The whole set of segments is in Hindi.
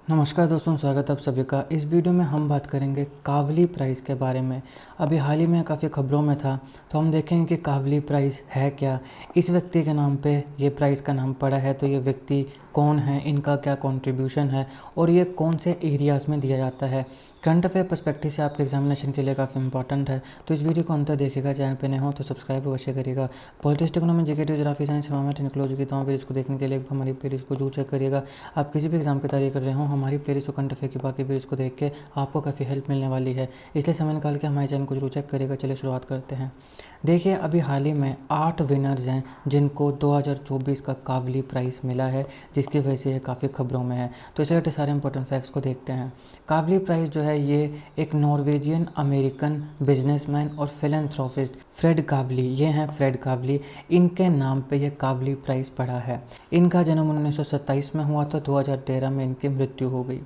नमस्कार दोस्तों, स्वागत है आप सभी का। इस वीडियो में हम बात करेंगे कावली प्राइस के बारे में। अभी हाल ही में काफ़ी खबरों में था, तो हम देखेंगे कि कावली प्राइस है क्या, इस व्यक्ति के नाम पे ये प्राइस का नाम पड़ा है, तो ये व्यक्ति कौन है, इनका क्या कंट्रीब्यूशन है और ये कौन से एरियाज़ में दिया जाता है। करंट अफेयर पर्सपेक्टिव से आपके एग्जामिनेशन के लिए काफ़ी इंपॉर्टेंट है, तो इस वीडियो को अंत तक देखिएगा। चैनल पे नए हो तो सब्सक्राइब अवश्य करिएगा। Politics, economy, GK, geography, science, environment, technology की तमाम वीडियोज़ को देखने के लिए हमारी प्लेलिस्ट को जरूर चेक करिएगा। आप किसी भी एग्जाम की तैयारी कर रहे हो, हमारी प्लेलिस्ट को करंट अफेयर की बाकी वीडियोज़ को देख के आपको काफ़ी हेल्प मिलने वाली है, इसलिए समय निकाल के हमारे चैनल को जरूर चेक करिएगा। चलिए शुरुआत करते हैं। देखिए, अभी हाल ही में 8 विनर्स हैं जिनको 2024 का कावली प्राइज़ मिला है, जिसकी वजह से ये काफ़ी खबरों में है। तो इस रिलेटेड सारे इंपॉर्टेंट फैक्ट्स को देखते हैं। कावली प्राइज़ जो है ये एक नॉर्वेजियन अमेरिकन बिजनेसमैन और फिलैंथ्रोपिस्ट फ्रेड कावली, ये हैं फ्रेड कावली, इनके नाम पे ये कावली प्राइज़ पड़ा है। इनका जन्म 1927 में हुआ था, 2013 में इनकी मृत्यु हो गई।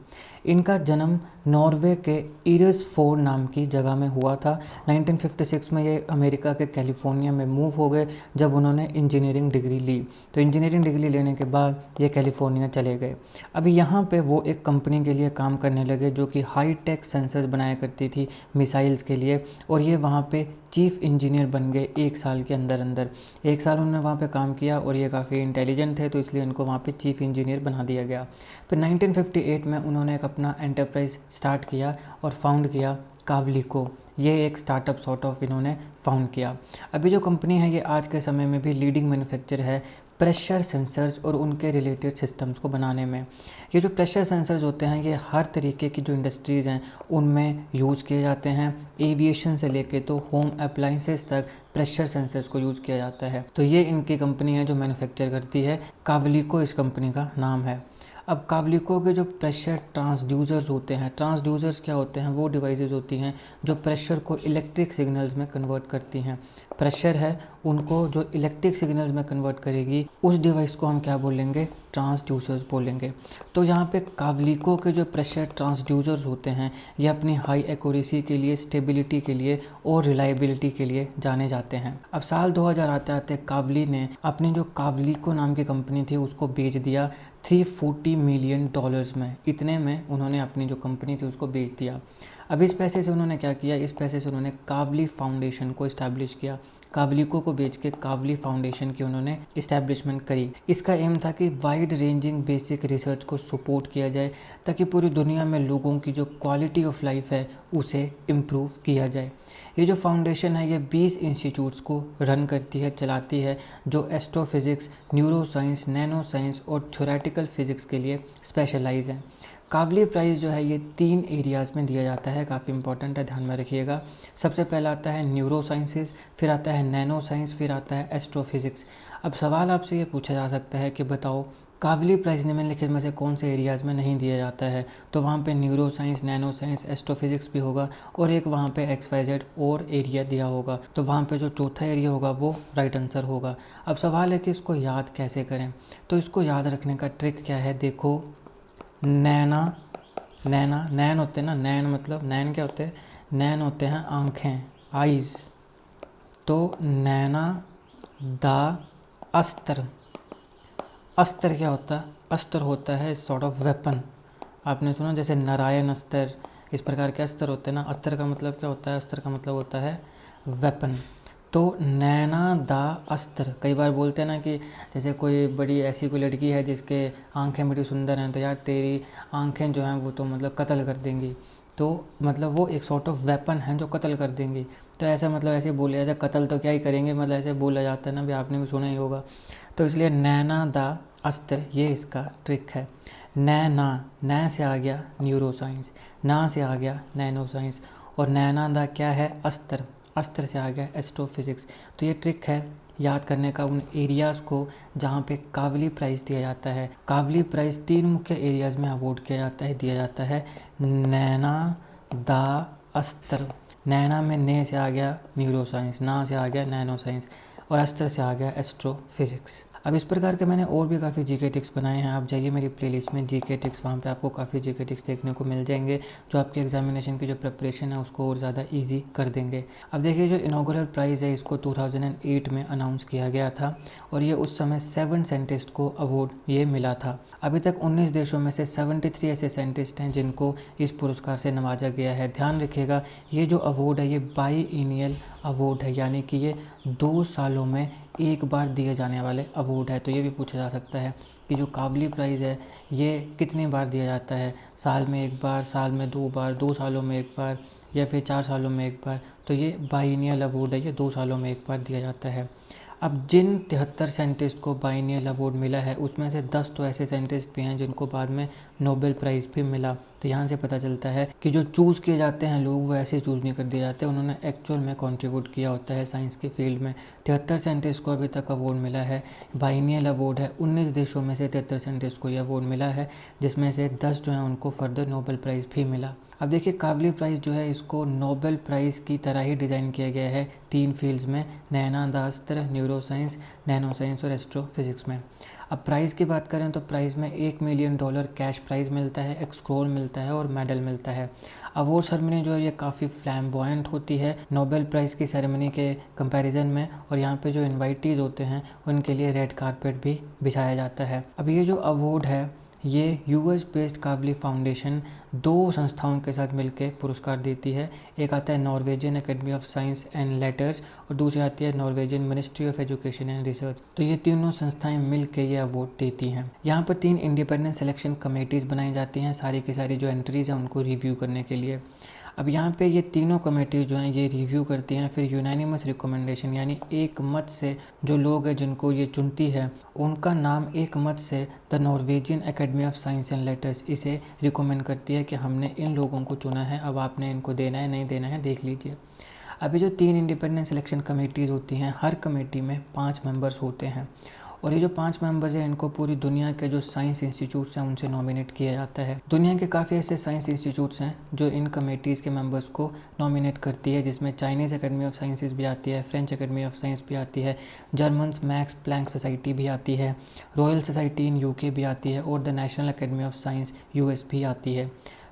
इनका जन्म नॉर्वे के इरिसफोर्ड नाम की जगह में हुआ था। 1956 में ये अमेरिका के कैलिफोर्निया में मूव हो गए जब उन्होंने इंजीनियरिंग डिग्री ली। तो इंजीनियरिंग डिग्री लेने के बाद ये कैलिफोर्निया चले गए। अभी यहाँ पे वो एक कंपनी के लिए काम करने लगे जो कि हाई टेक सेंसर्स बनाया करती थी मिसाइल्स के लिए, और ये वहाँ पे चीफ़ इंजीनियर बन गए 1 साल के अंदर अंदर। 1 साल उन्होंने वहाँ पे काम किया और ये काफ़ी इंटेलिजेंट थे, तो इसलिए उनको वहाँ पे चीफ़ इंजीनियर बना दिया गया। फिर 1958 में उन्होंने एक अपना एंटरप्राइज स्टार्ट किया और फाउंड किया कावली को। ये एक स्टार्टअप सॉर्ट ऑफ इन्होंने फाउंड किया। अभी जो कंपनी है ये आज के समय में भी लीडिंग मैन्युफैक्चर है प्रेशर सेंसर्स और उनके रिलेटेड सिस्टम्स को बनाने में। ये जो प्रेशर सेंसर्स होते हैं ये हर तरीके की जो इंडस्ट्रीज़ हैं उनमें यूज़ किए जाते हैं। एविएशन से लेके तो होम अप्लाइंसेस तक प्रेशर सेंसर्स को यूज़ किया जाता है। तो ये इनकी कंपनी है जो मैन्युफैक्चर करती है। कावलीको इस कंपनी का नाम है। अब कावलीको के जो प्रेशर ट्रांसड्यूसर्स होते हैं, ट्रांसड्यूसर्स क्या होते हैं, वो डिवाइसेस होती हैं जो प्रेशर को इलेक्ट्रिक सिग्नल्स में कन्वर्ट करती हैं। प्रेशर है उनको जो इलेक्ट्रिक सिग्नल्स में कन्वर्ट करेगी, उस डिवाइस को हम क्या बोलेंगे, ट्रांसड्यूसर्स बोलेंगे। तो यहाँ पे कावलीको के जो प्रेशर ट्रांसड्यूसर्स होते हैं ये अपनी हाई एक्यूरेसी के लिए, स्टेबिलिटी के लिए और रिलायबिलिटी के लिए जाने जाते हैं। अब साल 2000 आते आते कावली ने अपनी जो कावलीको नाम की कंपनी थी उसको बेच दिया $340 मिलियन में। इतने में उन्होंने अपनी जो कंपनी थी उसको बेच दिया। अब इस पैसे से उन्होंने क्या किया, इस पैसे से उन्होंने कावली फाउंडेशन को इस्टेब्लिश किया। कावलीको को बेच के कावली फाउंडेशन की उन्होंने इस्टेब्लिशमेंट करी। इसका एम था कि वाइड रेंजिंग बेसिक रिसर्च को सपोर्ट किया जाए ताकि पूरी दुनिया में लोगों की जो क्वालिटी ऑफ लाइफ है उसे इम्प्रूव किया जाए। ये जो फाउंडेशन है ये 20 इंस्टीट्यूट्स को रन करती है, चलाती है, जो astrophysics, neuro science, nano science और थ्योरेटिकल फ़िज़िक्स के लिए स्पेशलाइज हैं। कावली प्राइज़ जो है ये 3 एरियाज़ में दिया जाता है, काफ़ी इंपॉर्टेंट है, ध्यान में रखिएगा। सबसे पहला आता है न्यूरो साइंसेस, फिर आता है नैनो साइंस, फिर आता है एस्ट्रोफिज़िक्स। अब सवाल आपसे ये पूछा जा सकता है कि बताओ कावली प्राइज़ निम्नलिखित में से कौन से एरियाज़ में नहीं दिया जाता है। तो वहाँ पे neuro science, nano science, astrophysics भी होगा और एक वहाँ पे XYZ और एरिया दिया होगा। तो वहाँ पे जो चौथा एरिया होगा वो राइट आंसर होगा। अब सवाल है कि इसको याद कैसे करें। तो इसको याद रखने का ट्रिक क्या है, देखो, नैन होते हैं ना, नैन मतलब नैन क्या होते हैं, नैन होते हैं आँखें, आइज़। तो नैना द अस्त्र, अस्त्र क्या होता है, अस्त्र होता है सॉर्ट ऑफ वेपन। आपने सुना जैसे नारायण अस्त्र, इस प्रकार के अस्त्र होते हैं ना। अस्त्र का मतलब क्या होता है, अस्त्र का मतलब होता है वेपन। तो नैना द अस्त्र, कई बार बोलते हैं ना कि जैसे कोई बड़ी ऐसी कोई लड़की है जिसके आंखें बड़ी सुंदर हैं, तो यार तेरी आंखें जो हैं वो तो मतलब कत्ल कर देंगी। तो मतलब वो एक सॉर्ट ऑफ वेपन है जो कत्ल कर देंगी। तो ऐसा मतलब ऐसे बोले जाता है, कत्ल तो क्या ही करेंगे, मतलब ऐसे बोला जाता है ना, भी आपने भी सुना ही होगा। तो इसलिए नैना द अस्त्र ये इसका ट्रिक है। नैना से आ गया न्यूरो साइंस, ना से आ गया नैनो साइंस, और नैना द क्या है, अस्त्र, अस्त्र से आ गया एस्ट्रोफिज़िक्स। तो ये ट्रिक है याद करने का उन एरियाज़ को जहाँ पे कावली प्राइज़ दिया जाता है। कावली प्राइज़ 3 मुख्य एरियाज़ में अवॉर्ड किया जाता है, दिया जाता है। नैना द अस्त्र, नैना में ने से आ गया न्यूरो साइंस, ना से आ गया नैनो साइंस और अस्त्र से आ गया एस्ट्रोफिज़िक्स। अब इस प्रकार के मैंने और भी काफ़ी जीके टिक्स बनाए हैं। आप जाइए मेरी प्लेलिस्ट में जीके टिक्स, वहाँ पे आपको काफ़ी जीके टिक्स देखने को मिल जाएंगे जो आपके एग्जामिनेशन की जो प्रिपरेशन है उसको और ज़्यादा ईजी कर देंगे। अब देखिए जो इनॉग्रल प्राइज़ है इसको 2008 में अनाउंस किया गया था और ये उस समय 7 साइंटिस्ट को अवार्ड ये मिला था। अभी तक 19 देशों में से 73 ऐसे साइंटिस्ट हैं जिनको इस पुरस्कार से नवाजा गया है। ध्यान रखिएगा ये जो अवार्ड है ये बाईएनियल अवार्ड है, यानी कि ये 2 सालों में एक बार दिए जाने वाले अवार्ड है। तो ये भी पूछा जा सकता है कि जो काबली प्राइज़ है ये कितनी बार दिया जाता है, साल में एक बार, साल में 2 बार, 2 सालों में एक बार या फिर 4 सालों में एक बार। तो ये बाईनियल अवार्ड है, ये 2 सालों में एक बार दिया जाता है। अब जिन 73 साइंटिस्ट को बाईनियल अवार्ड मिला है उसमें से 10 तो ऐसे साइंटिस्ट भी हैं जिनको बाद में नोबेल प्राइज़ भी मिला। तो यहाँ से पता चलता है कि जो चूज़ किए जाते हैं लोग वो ऐसे चूज़ नहीं कर दिए जाते, उन्होंने एक्चुअल में कंट्रीब्यूट किया होता है साइंस के फील्ड में। 73 साइंटिस्ट को अभी तक अवार्ड मिला है, बाईनियल अवार्ड है। 19 देशों में से 73 साइंटिस्ट को ये अवार्ड मिला है, जिसमें से 10 जो हैं उनको फर्दर नोबेल प्राइज़ भी मिला। अब देखिए काबली प्राइज़ जो है इसको नोबेल प्राइज़ की तरह ही डिज़ाइन किया गया है 3 फील्ड्स में, नैनाशास्त्र, न्यूरोसाइंस, नैनो साइंस और एस्ट्रोफिज़िक्स में। अब प्राइज़ की बात करें तो प्राइज़ में $1 मिलियन कैश प्राइज़ मिलता है, एक स्क्रॉल मिलता है और मेडल मिलता है। अवार्ड सेरेमनी जो है ये काफ़ी फ्लैम्बॉयंट होती है नोबेल प्राइज़ की सेरेमनी के कंपैरिजन में, और यहाँ पे जो इन्वाइटीज़ होते हैं उनके लिए रेड कारपेट भी बिछाया जाता है। अब ये जो अवार्ड है ये यूएस बेस्ड काबली फाउंडेशन 2 संस्थाओं के साथ मिलकर पुरस्कार देती है। एक आता है Norwegian academy of science and letters और दूसरी आती है Norwegian ministry of education and research. तो ये तीनों संस्थाएं मिलकर ये अवार्ड देती हैं। यहाँ पर 3 इंडिपेंडेंट सिलेक्शन कमेटीज़ बनाई जाती हैं सारी की सारी जो एंट्रीज़ हैं उनको रिव्यू करने के लिए। अब यहाँ पे ये तीनों कमेटी जो हैं ये रिव्यू करती हैं, फिर यूनानिमस रिकमेंडेशन यानी एक मत से जो लोग हैं जिनको ये चुनती है उनका नाम एक मत से the Norwegian academy of science and letters इसे रिकमेंड करती है कि हमने इन लोगों को चुना है, अब आपने इनको देना है नहीं देना है देख लीजिए। अभी जो 3 इंडिपेंडेंट सिलेक्शन कमेटीज़ होती हैं हर कमेटी में 5 मेंबर्स होते हैं और ये जो 5 मेंबर्स हैं इनको पूरी दुनिया के जो साइंस इंस्टीट्यूट्स हैं उनसे नॉमिनेट किया जाता है। दुनिया के काफ़ी ऐसे साइंस इंस्टीट्यूट्स हैं जो इन कमेटीज़ के मेंबर्स को नॉमिनेट करती है, जिसमें चाइनीज़ एकेडमी ऑफ साइंसेस भी आती है, फ्रेंच एकेडमी ऑफ साइंस भी आती है, जर्मन मैक्स प्लैंक सोसाइटी भी आती है, रॉयल सोसाइटी इन यूके भी आती है और the national academy of science US भी आती है।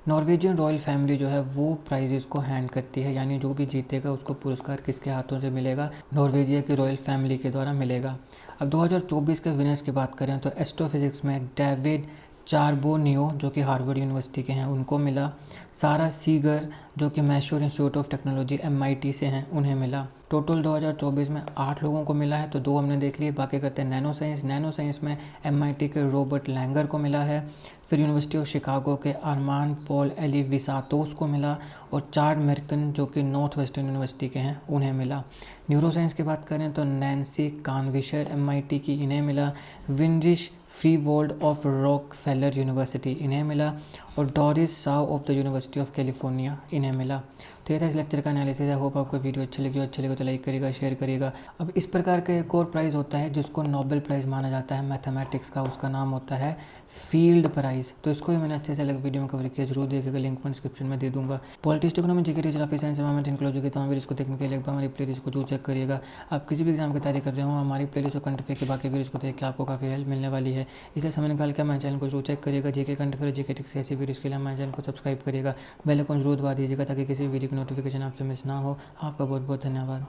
नॉर्वेजियन रॉयल फैमिली जो है वो प्राइजेस को हैंड करती है, यानी जो भी जीतेगा उसको पुरस्कार किसके हाथों से मिलेगा, नॉर्वेजिया की रॉयल फैमिली के द्वारा मिलेगा। अब 2024 के विनर्स की बात करें तो एस्ट्रोफिज़िक्स में डेविड चार्बोनियो जो कि हार्वर्ड यूनिवर्सिटी के हैं उनको मिला, सारा सीगर जो कि Mysore institute of technology MIT से हैं उन्हें मिला। टोटल 2024 में 8 लोगों को मिला है, तो 2 हमने देख लिए, बाकी करते हैं नैनो साइंस। नैनो साइंस में MIT के रॉबर्ट लैंगर को मिला है, फिर यूनिवर्सिटी ऑफ शिकागो के अरमान पॉल एली विसातोस को मिला और चार्ड मेरकन जो कि नॉर्थ वेस्टर्न यूनिवर्सिटी के हैं उन्हें मिला। न्यूरो साइंस की बात करें तो नैन्सी कानविशर MIT की इन्हें मिला, विनरिश फ्रीवोल्ड ऑफ रॉकफेलर यूनिवर्सिटी इन्हें मिला और डोरिस साउ of the university of California इन्हें मिला। तो ये था इस लेक्चर का एनालिसिस। आई होप आपको वीडियो अच्छी लगी तो लाइक करिएगा, शेयर करिएगा। अब इस प्रकार का एक और प्राइज़ होता है जिसको नोबेल प्राइज़ माना जाता है मैथमेटिक्स का, उसका नाम होता है फील्ड प्राइज़। तो इसको भी मैंने अच्छे से अलग वीडियो में कवर किया, जरूर देखिएगा, लिंक मैं डिस्क्रिप्शन में दे दूँगा। Politics economy GK teacher of science environment inclusive की तमाम वीडियोस को देखने के लिए एक बार हमारी प्लेलिस्ट को जरूर चेक करिएगा। आप किसी भी एग्जाम की तैयारी कर रहे हो हमारी प्लेलिस्ट और कंटेंट के बाकी वीडियोस को देख के आपको काफ़ी हेल्प मिलने वाली है, इसलिए समय निकाल के हमारे चैनल को जरूर चेक करिएगा। जीके कंटेंट और जीके टिक्स ऐसी वीडियोस के लिए हमारे चैनल को सब्सक्राइब करिएगा, बेल आइकन जरूर दबा दीजिएगा ताकि किसी भी वीडियो की नोटिफिकेशन आपसे मिस ना हो। आपका बहुत बहुत धन्यवाद।